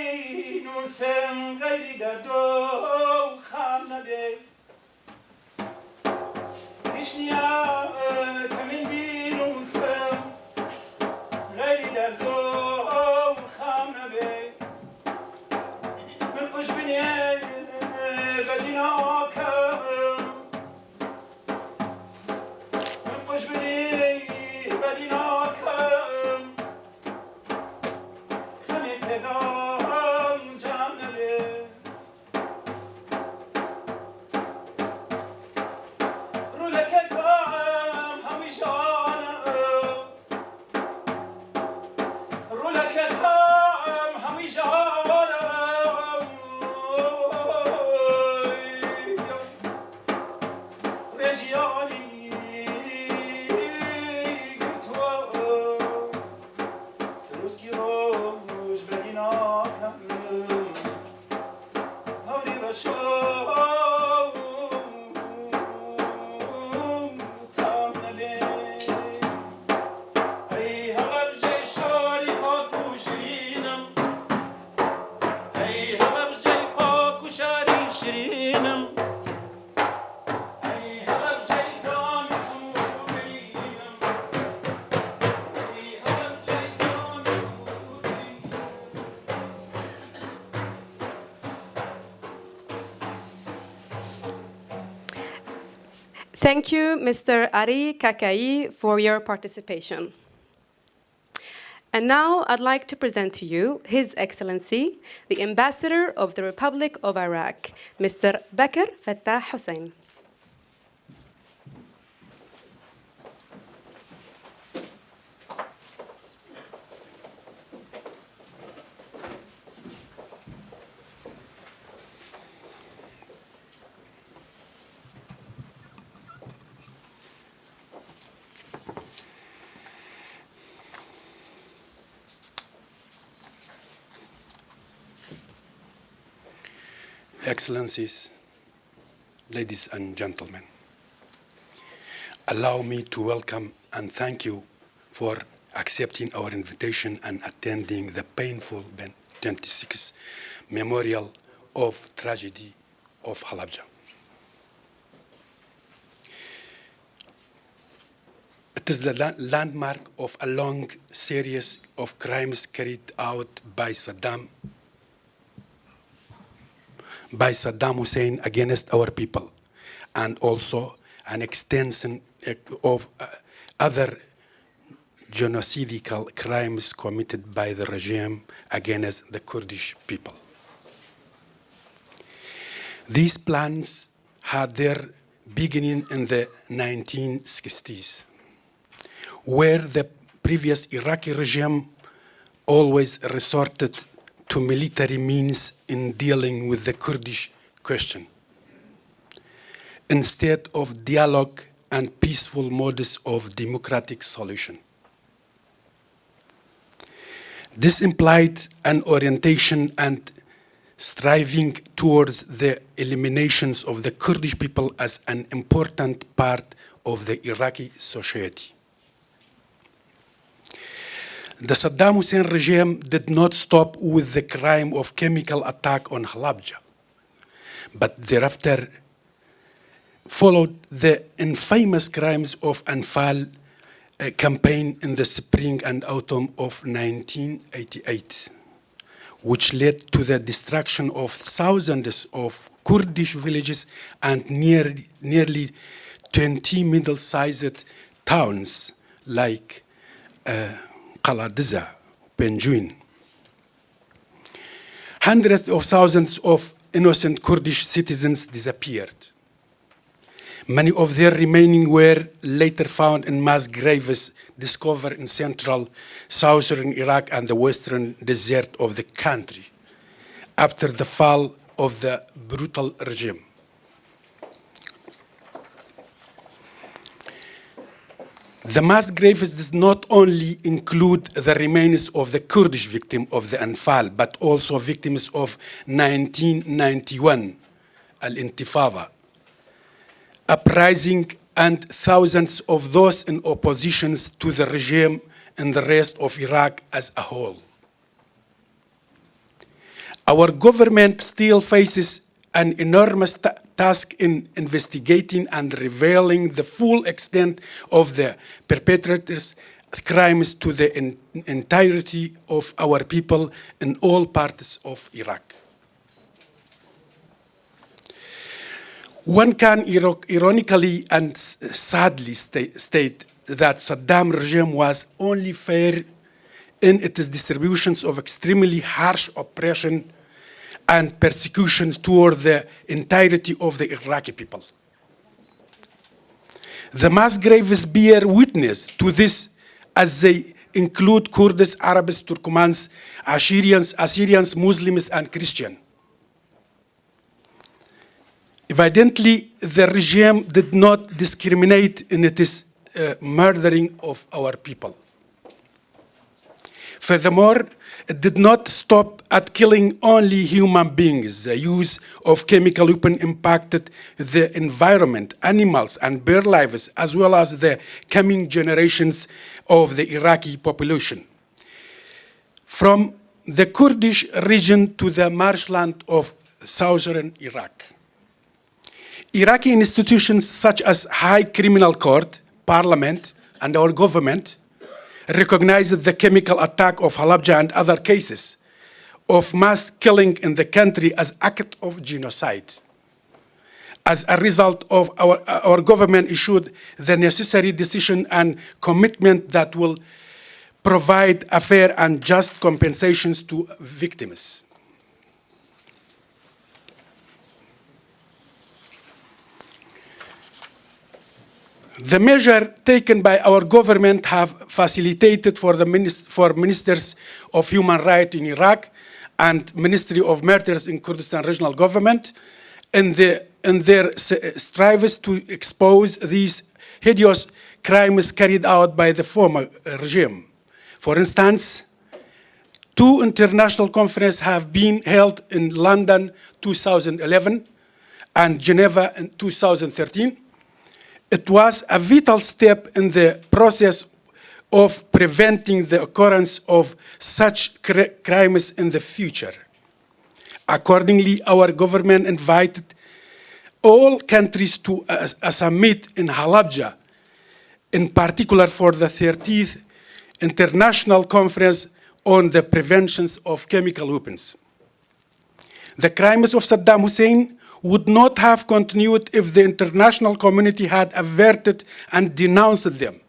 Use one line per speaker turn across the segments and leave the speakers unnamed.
بینوسم غیری درد و خم نبی پیشنیا کمین بینوسم غیری درد و خم نبی من قش بینی بدینا کم من قش بینی بدینا کم خمی تدام جام نبی رولک کام همیشان رولک کام همیشان
Thank you, Mr. Ari Kakai, for your participation. And now I'd like to present to you His Excellency, the Ambassador of the Republic of Iraq, Mr. Bakr Fattah Hussein.
Excellencies, ladies and gentlemen, allow me to welcome and thank you for accepting our invitation and attending the painful 26th memorial of tragedy of Halabja. It is the landmark of a long series of crimes carried out by Saddam Hussein against our people, and also an extension of other genocidal crimes committed by the regime against the Kurdish people. These plans had their beginning in the 1960s, where the previous Iraqi regime always resorted to military means in dealing with the Kurdish question, instead of dialogue and peaceful modus of democratic solution. This implied an orientation and striving towards the elimination of the Kurdish people as an important part of the Iraqi society. The Saddam Hussein regime did not stop with the crime of chemical attack on Halabja, but thereafter followed the infamous crimes of Anfal campaign in the spring and autumn of 1988, which led to the destruction of thousands of Kurdish villages and nearly 20 middle-sized towns like Qaladiza, Benjuin. Hundreds of thousands of innocent Kurdish citizens disappeared. Many of their remaining were later found in mass graves discovered in central, southern Iraq and the western desert of the country after the fall of the brutal regime. The mass graves does not only include the remains of the Kurdish victim of the Anfal, but also victims of 1991 Al-Intifada uprising and thousands of those in opposition to the regime in the rest of Iraq as a whole. Our government still faces an enormous task in investigating and revealing the full extent of the perpetrators' crimes to the entirety of our people in all parts of Iraq. One can ironically and sadly state that Saddam regime was only fair in its distributions of extremely harsh oppression and persecution toward the entirety of the Iraqi people. The mass graves bear witness to this, as they include Kurds, Arabs, Turkomans, Assyrians, Muslims, and Christians. Evidently, the regime did not discriminate in its murdering of our people. Furthermore, it did not stop at killing only human beings. The use of chemical weapons impacted the environment, animals, and bird lives, as well as the coming generations of the Iraqi population. From the Kurdish region to the marshland of southern Iraq. Iraqi institutions such as High Criminal Court, Parliament, and our government recognized the chemical attack of Halabja and other cases of mass killing in the country as act of genocide. As a result of our government issued the necessary decision and commitment that will provide a fair and just compensations to victims. The measure taken by our government have facilitated for ministers of human rights in Iraq and Ministry of Murders in Kurdistan Regional Government in their strives to expose these hideous crimes carried out by the former regime. For instance, 2 international conferences have been held in London 2011 and Geneva in 2013. It was a vital step in the process of preventing the occurrence of such crimes in the future. Accordingly, our government invited all countries to a summit in Halabja, in particular for the 30th International Conference on the Prevention of Chemical Weapons. The crimes of Saddam Hussein would not have continued if the international community had averted and denounced them.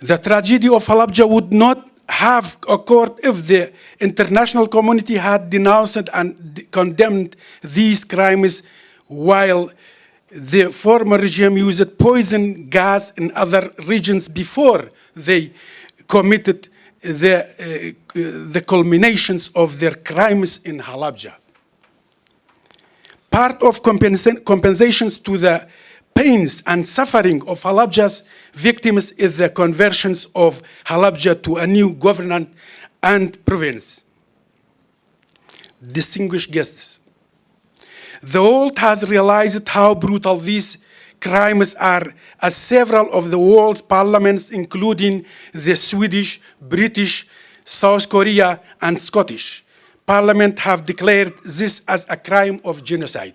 The tragedy of Halabja would not have occurred if the international community had denounced and condemned these crimes, while the former regime used poison gas in other regions before they committed the culminations of their crimes in Halabja. Part of compensations to the pains and suffering of Halabja's victims is the conversions of Halabja to a new government and province. Distinguished guests, the world has realized how brutal these crimes are, as several of the world's parliaments, including the Swedish, British, South Korea, and Scottish Parliament, have declared this as a crime of genocide.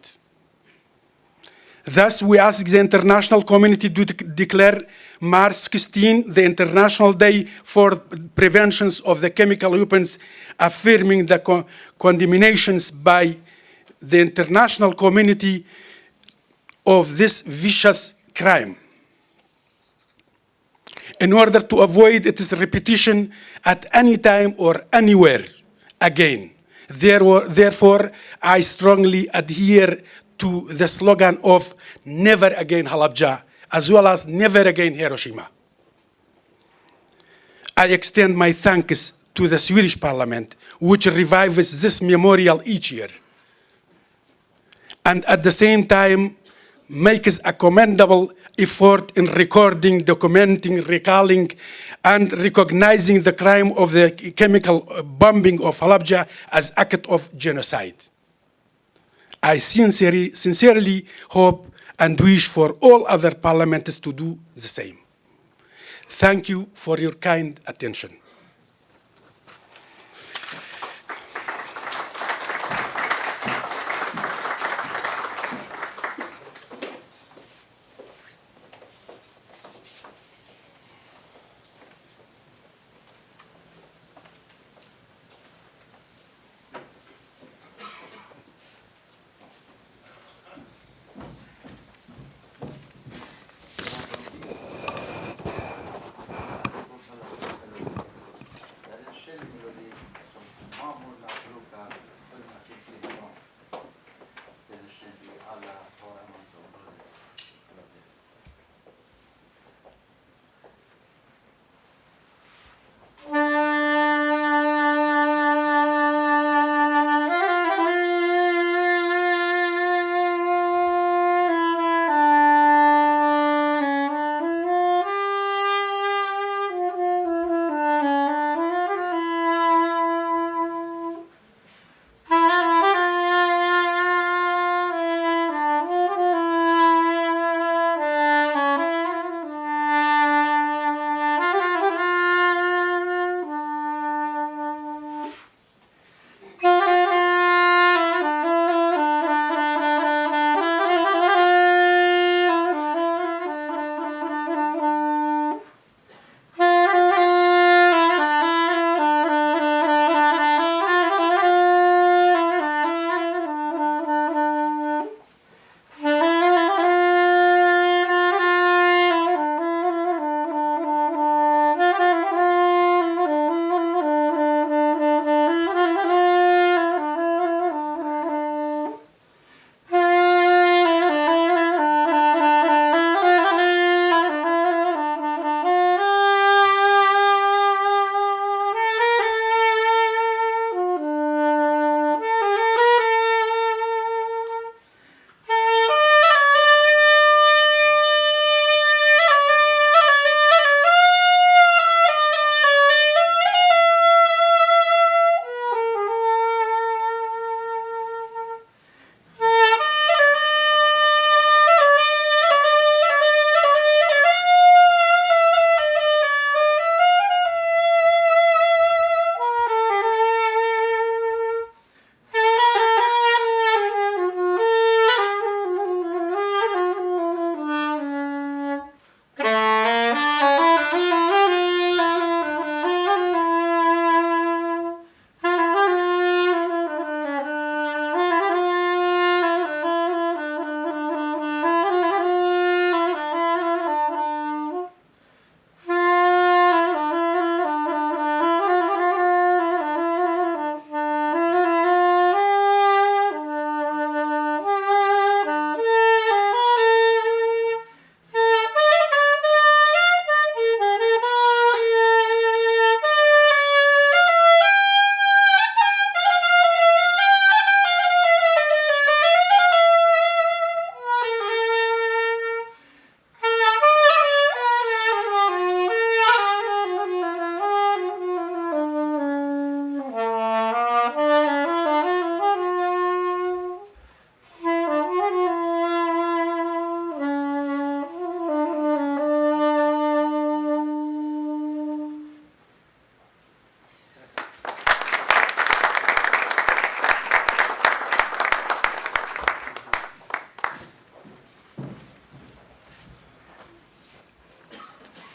Thus, we ask the international community to declare March 16 the International Day for Prevention of the Chemical Weapons, affirming the condemnations by the international community of this vicious crime, in order to avoid its repetition at any time or anywhere again. Therefore, I strongly adhere to the slogan of Never Again Halabja, as well as Never Again Hiroshima. I extend my thanks to the Swedish Parliament, which revives this memorial each year, and at the same time makes a commendable effort in recording, documenting, recalling, and recognizing the crime of the chemical bombing of Halabja as act of genocide. I sincerely hope and wish for all other parliaments to do the same. Thank you for your kind attention.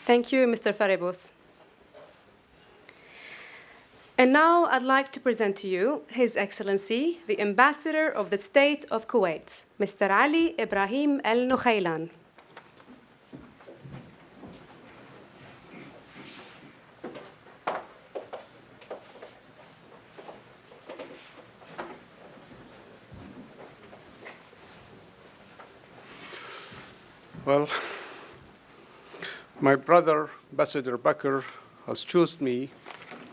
Thank you, Mr. Farebos. And now I'd like to present to you His Excellency, the Ambassador of the State of Kuwait, Mr. Ali Ibrahim Al Nukhailan.
Well, my brother, Ambassador Bakr, has chosen me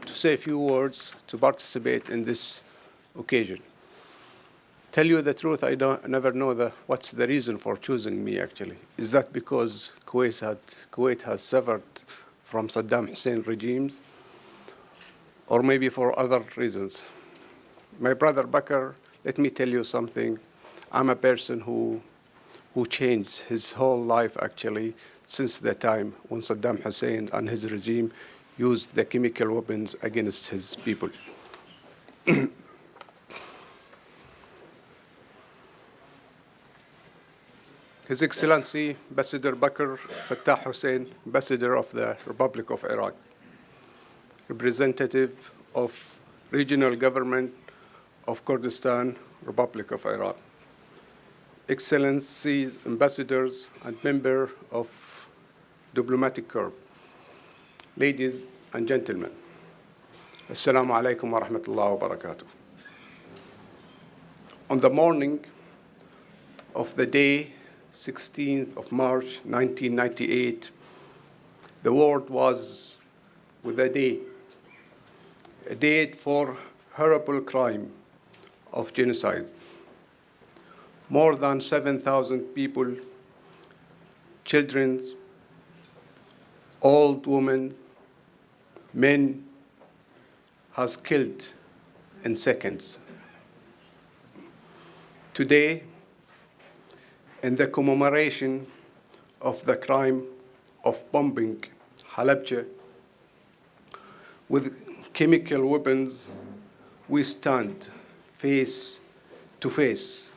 to say a few words to participate in this occasion. Tell you the truth, I never know what's the reason for choosing me, actually. Is that because Kuwait has suffered from Saddam Hussein regimes, or maybe for other reasons? My brother Bakr, let me tell you something. I'm a person who changed his whole life, actually, since the time when Saddam Hussein and his regime used the chemical weapons against his people. His Excellency, Ambassador Bakr Fattah Hussein, Ambassador of the Republic of Iraq, representative of Regional Government of Kurdistan, Republic of Iraq, Excellencies, Ambassadors, and members of Diplomatic Corps, ladies and gentlemen, Assalamu alaikum wa rahmatullahi wa barakatuh. On the morning of the day, 16th of March, 1998, the world was with a date for horrible crime of genocide. More than 7,000 people, children, old women, men, has killed in seconds. Today, in the commemoration of the crime of bombing Halabja with chemical weapons, we stand face to face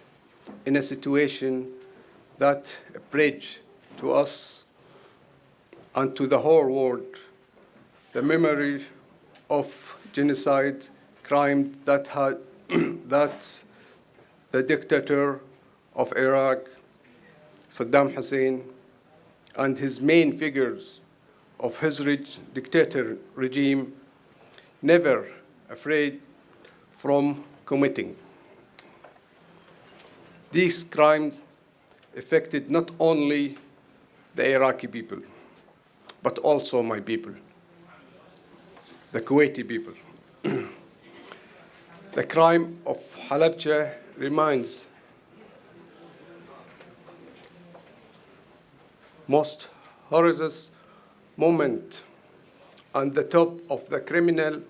in a situation that bridges to us and to the whole world the memory of genocide crime that the dictator of Iraq, Saddam Hussein, and his main figures of his dictator regime never afraid from committing. These crimes affected not only the Iraqi people, but also my people, the Kuwaiti people. The crime of Halabja remains most horrendous moment on the top of the criminal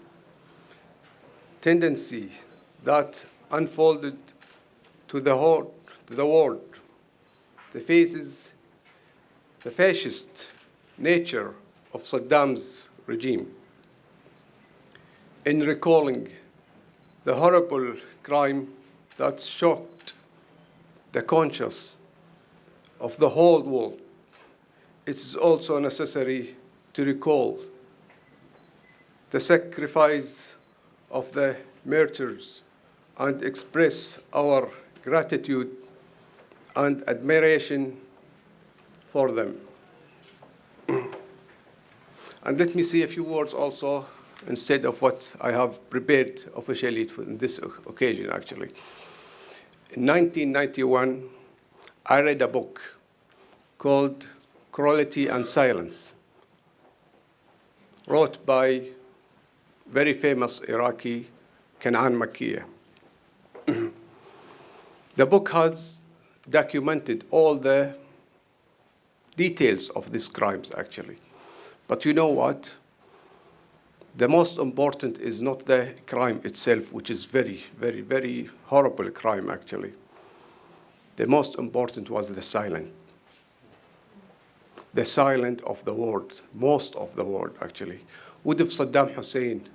tendency that unfolded to the world, the fascist nature of Saddam's regime. In recalling the horrible crime that shocked the conscience of the whole world, it is also necessary to recall the sacrifice of the martyrs and express our gratitude and admiration for them. And let me say a few words also instead of what I have prepared officially for this occasion, actually. In 1991, I read a book called Cruelty and Silence, wrote by very famous Iraqi Kanan Makkiya. The book has documented all the details of these crimes, actually. But you know what? The most important is not the crime itself, which is very, very, very horrible crime, actually. The most important was the silence. The silence of the world, most of the world, actually. Would if Saddam Hussein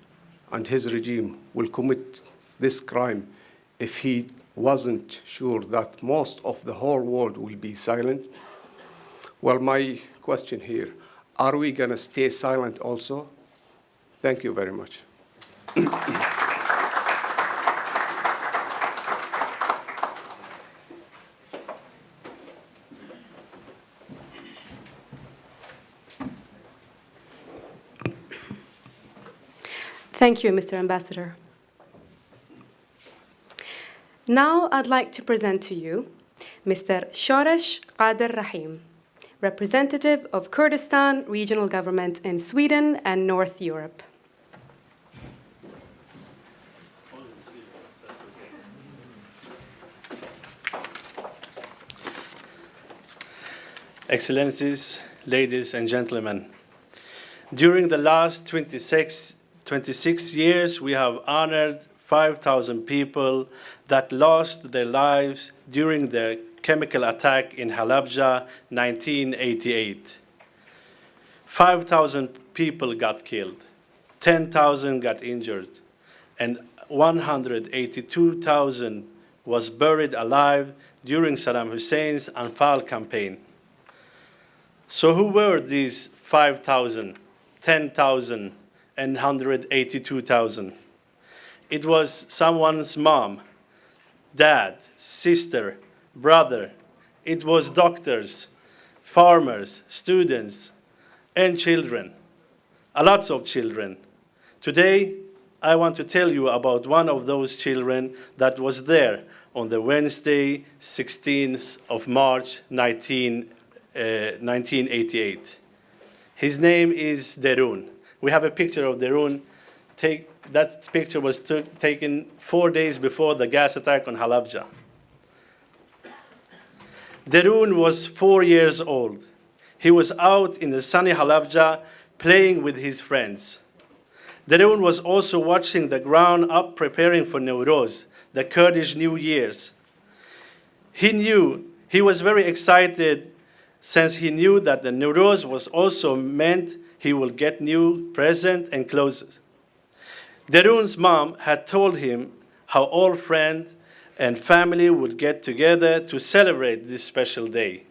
and his regime will commit this crime if he wasn't sure that most of the whole world will be silent? Well, my question here, Are we going to stay silent also? Thank you very much.
Thank you, Mr. Ambassador. Now I'd like to present to you Mr. Shoresh Qadir Rahim, representative of Kurdistan Regional Government in Sweden and North Europe.
Excellencies, ladies and gentlemen, during the last 26 years, we have honored 5,000 people that lost their lives during the chemical attack in Halabja, 1988. 5,000 people got killed, 10,000 got injured, and 182,000 was buried alive during Saddam Hussein's Anfal campaign. So who were these 5,000, 10,000, and 182,000? It was someone's mom, dad, sister, brother. It was doctors, farmers, students, and children, a lot of children. Today, I want to tell you about one of those children that was there on the Wednesday, 16th of March, 1988. His name is Darun. We have a picture of Darun. That picture was taken 4 days before the gas attack on Halabja. Darun was 4 years old. He was out in the sunny Halabja playing with his friends. Darun was also watching the ground up preparing for Nowruz, the Kurdish New Year's. He was very excited since he knew that the Nowruz was also meant he will get new present and clothes. Darun's mom had told him how all friends and family would get together to celebrate this special day.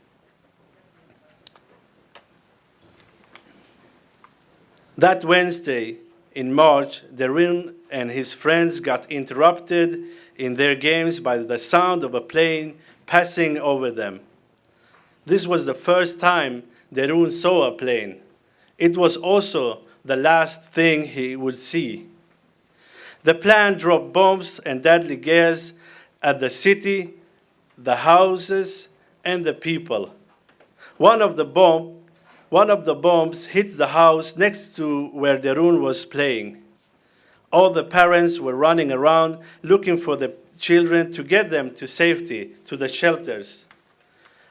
That Wednesday in March, Darun and his friends got interrupted in their games by the sound of a plane passing over them. This was the first time Darun saw a plane. It was also the last thing he would see. The plane dropped bombs and deadly gas at the city, the houses, and the people. One of the bombs hit the house next to where Darun was playing. All the parents were running around looking for the children to get them to safety, to the shelters.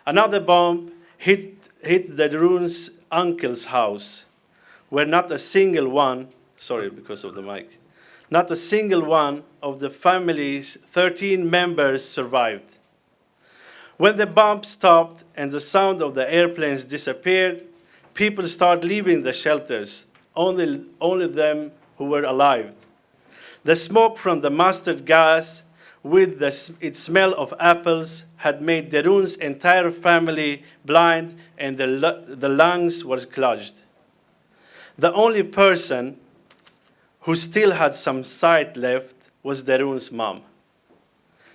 Another bomb hit Darun's uncle's house, where not a single one, sorry because of the mic, not a single one of the family's 13 members survived. When the bomb stopped and the sound of the airplanes disappeared, people started leaving the shelters, only them who were alive. The smoke from the mustard gas with its smell of apples had made Darun's entire family blind and the lungs were clogged. The only person who still had some sight left was Darun's mom.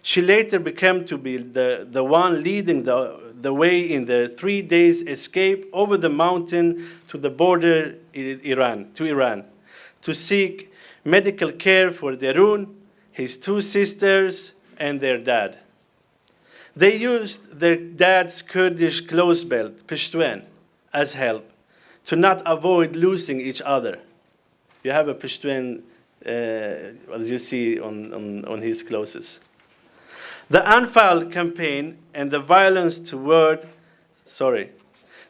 She later became to be the one leading the way in their 3 days escape over the mountain to the border in Iran, to seek medical care for Darun, his 2 sisters, and their dad. They used their dad's Kurdish clothes belt, Pishtwen, as help to not avoid losing each other. You have a Pishtwen, as you see on his clothes. The Anfal campaign and the violence during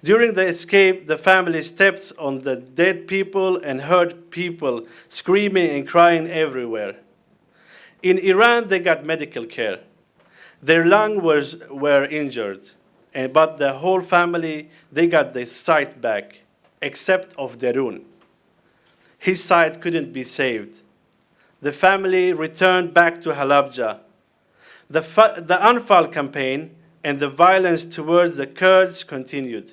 the escape, the family stepped on the dead people and heard people screaming and crying everywhere. In Iran, they got medical care. Their lungs were injured, but the whole family, they got their sight back, except of Darun. His sight couldn't be saved. The family returned back to Halabja. The Anfal campaign and the violence towards the Kurds continued.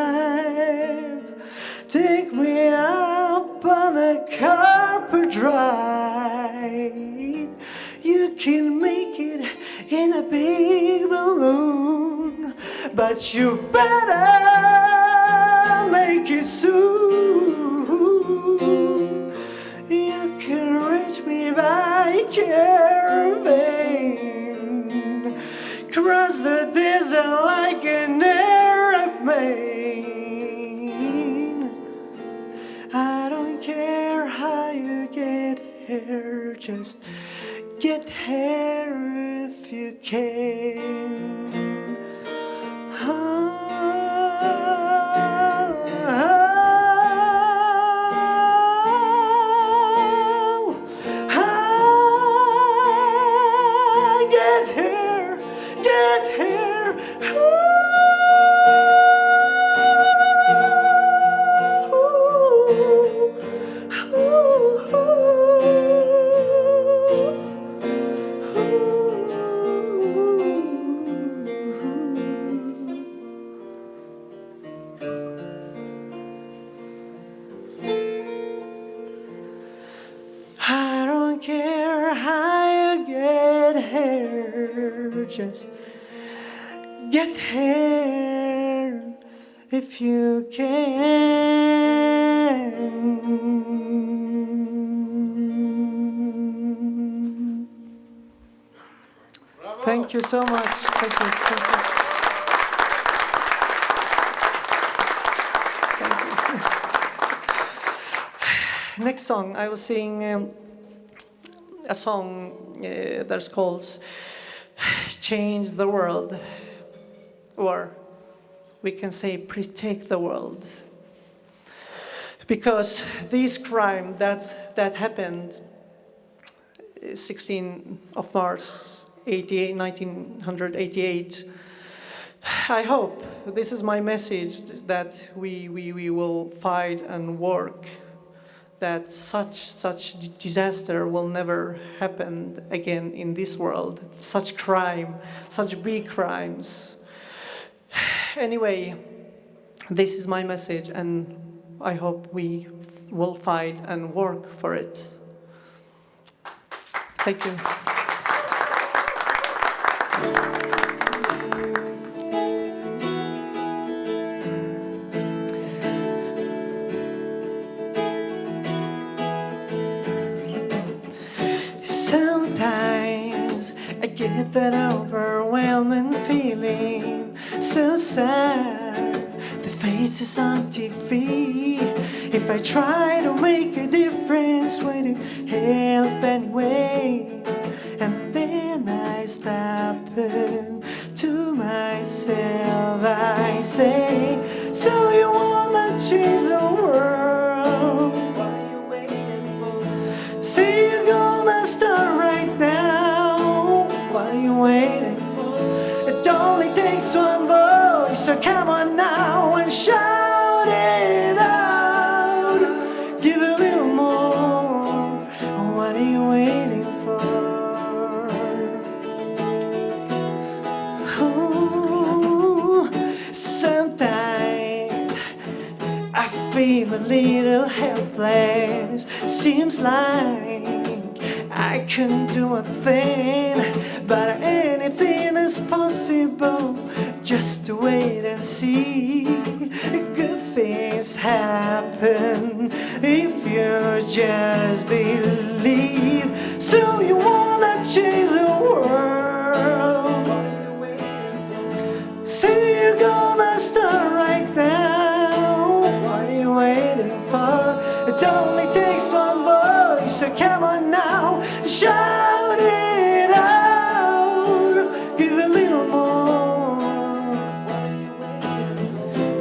You better make it soon. You can reach me by caravan, cross the desert like an Arab man. I don't care how you get here, just get here if you can. I don't care how you get here, just get here if you can.
Bravo.
Thank you so much. Thank you. Thank you. Next song, I will sing a song that's called Change the World, or we can say Protect the World. Because this crime that happened 16th of March 1988, I hope this is my message, that we will fight and work that such disaster will never happen again in this world. Such crime, such big crimes. Anyway, this is my message, and I hope we will fight and work for it. Thank you. Sometimes I get that overwhelming feeling, so sad. The faces on TV. If I try to make a difference, would it help anyway? And then I stop to myself. I say, so you wanna change the world? What are you waiting for? Say you're gonna start right now. What are you waiting for? It only takes one voice, so come on now and shout it out. Give a little more. What are you waiting for? Ooh, sometimes I feel a little helpless. Seems like I couldn't do a thing, but anything is possible. Just to wait and see. Good things happen if you just believe. So you wanna change the world? Say you're gonna start right now. What are you waiting for? It only takes one voice, so come on now, shout it out. Give a little more.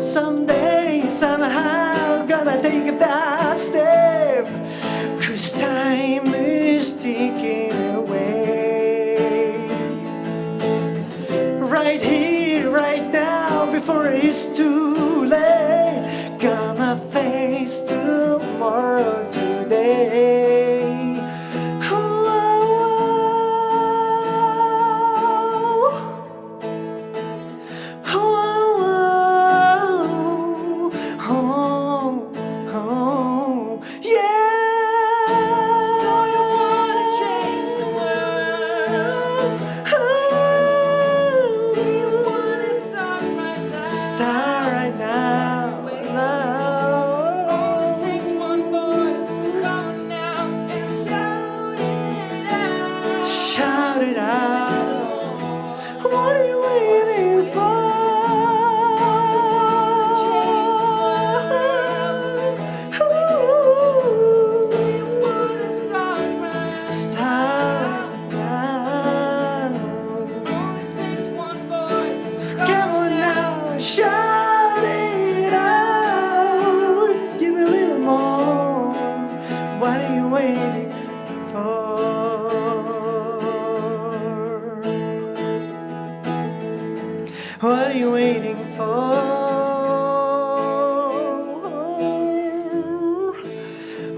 Someday, somehow, gonna take that step, 'cause time is ticking away. Right here, right now, before it's too late. Gonna face tomorrow today.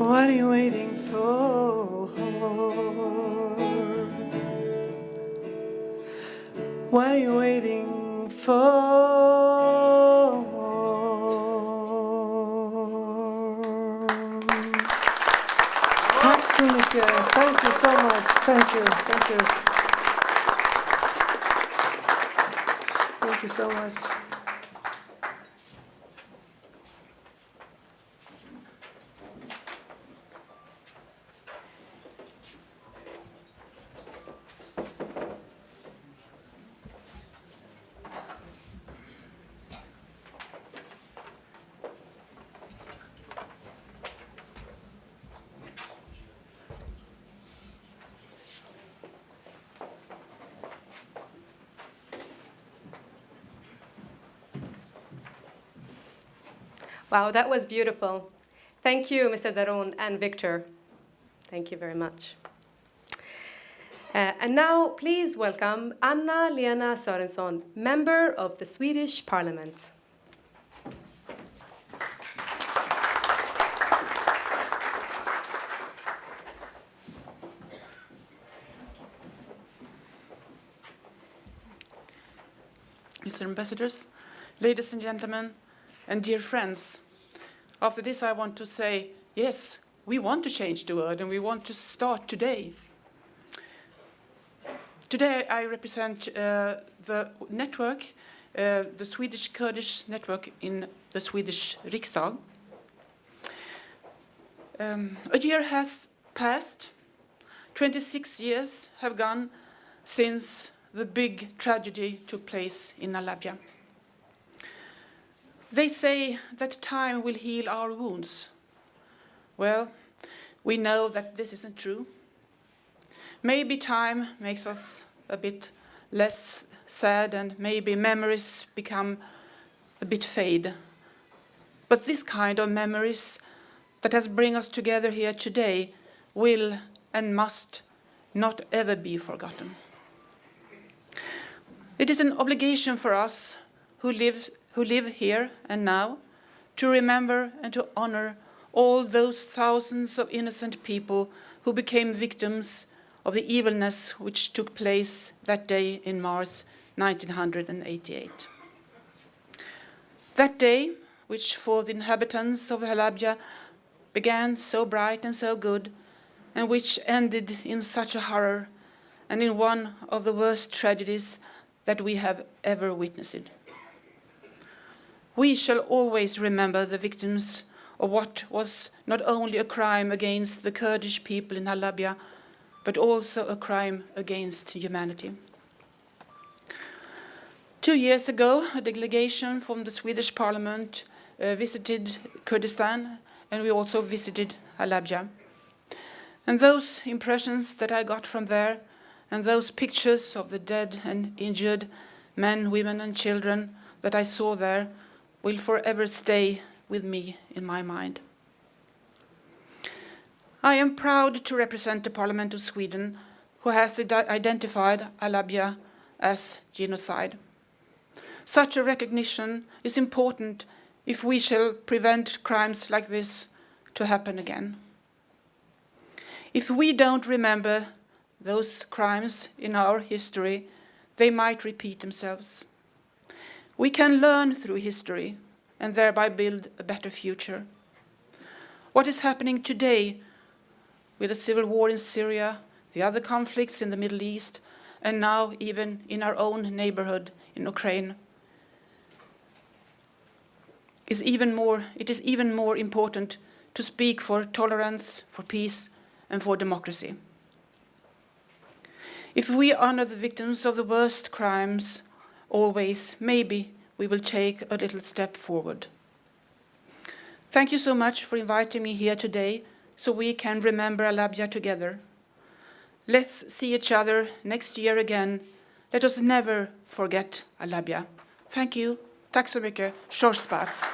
What are you waiting for? What are you waiting for? Tack så mycket. Thank you so much. Thank you. Thank you. Thank you so much.
Wow, that was beautiful. Thank you, Mr. Daron and Victor. Thank you very much. And now, please welcome Anna-Lena Sörensson, member of the Swedish Parliament.
Mr. Ambassadors, ladies and gentlemen, and dear friends, after this I want to say, yes, we want to change the world and we want to start today. Today I represent the network, the Swedish Kurdish network in the Swedish Riksdag. A year has passed, 26 years have gone since the big tragedy took place in Halabja. They say that time will heal our wounds. Well, we know that this isn't true. Maybe time makes us a bit less sad and maybe memories become a bit fade. But this kind of memories that has bring us together here today will and must not ever be forgotten. It is an obligation for us who live here and now to remember and to honor all those thousands of innocent people who became victims of the evilness which took place that day in March 1988. That day, which for the inhabitants of Halabja began so bright and so good, and which ended in such a horror and in one of the worst tragedies that we have ever witnessed. We shall always remember the victims of what was not only a crime against the Kurdish people in Halabja, but also a crime against humanity. 2 years ago, a delegation from the Swedish Parliament visited Kurdistan, and we also visited Halabja. And those impressions that I got from there, and those pictures of the dead and injured men, women, and children that I saw there will forever stay with me in my mind. I am proud to represent the Parliament of Sweden, who has identified Halabja as genocide. Such a recognition is important if we shall prevent crimes like this to happen again. If we don't remember those crimes in our history, they might repeat themselves. We can learn through history and thereby build a better future. What is happening today with the civil war in Syria, the other conflicts in the Middle East, and now even in our own neighborhood in Ukraine, it is even more important to speak for tolerance, for peace, and for democracy. If we honor the victims of the worst crimes always, maybe we will take a little step forward. Thank you so much for inviting me here today so we can remember Halabja together. Let's see each other next year again. Let us never forget Halabja. Thank you. Tack så mycket. Stort spas.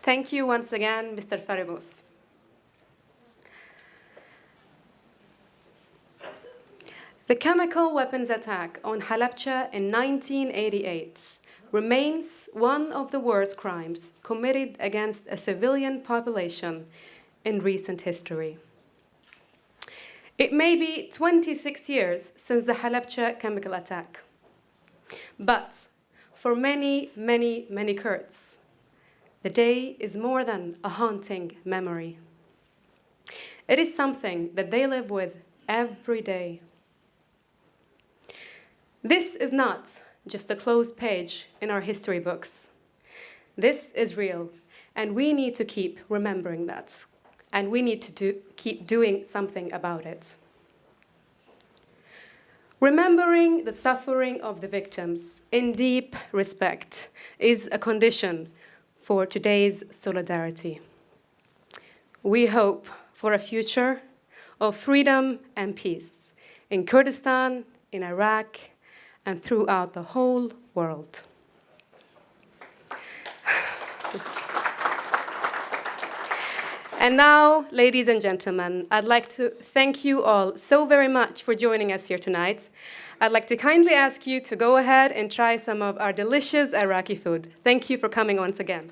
Thank you once again, Mr. Faribous. The chemical weapons attack on Halabja in 1988 remains one of the worst crimes committed against a civilian population in recent history. It may be 26 years since the Halabja chemical attack, but for many, many, many Kurds, the day is more than a haunting memory. It is something that they live with every day. This is not just a closed page in our history books. This is real, and we need to keep remembering that, and we need to keep doing something about it. Remembering the suffering of the victims in deep respect is a condition for today's solidarity. We hope for a future of freedom and peace in Kurdistan, in Iraq, and throughout the whole world. And now, ladies and gentlemen, I'd like to thank you all so very much for joining us here tonight. I'd like to kindly ask you to go ahead and try some of our delicious Iraqi food. Thank you for coming once again.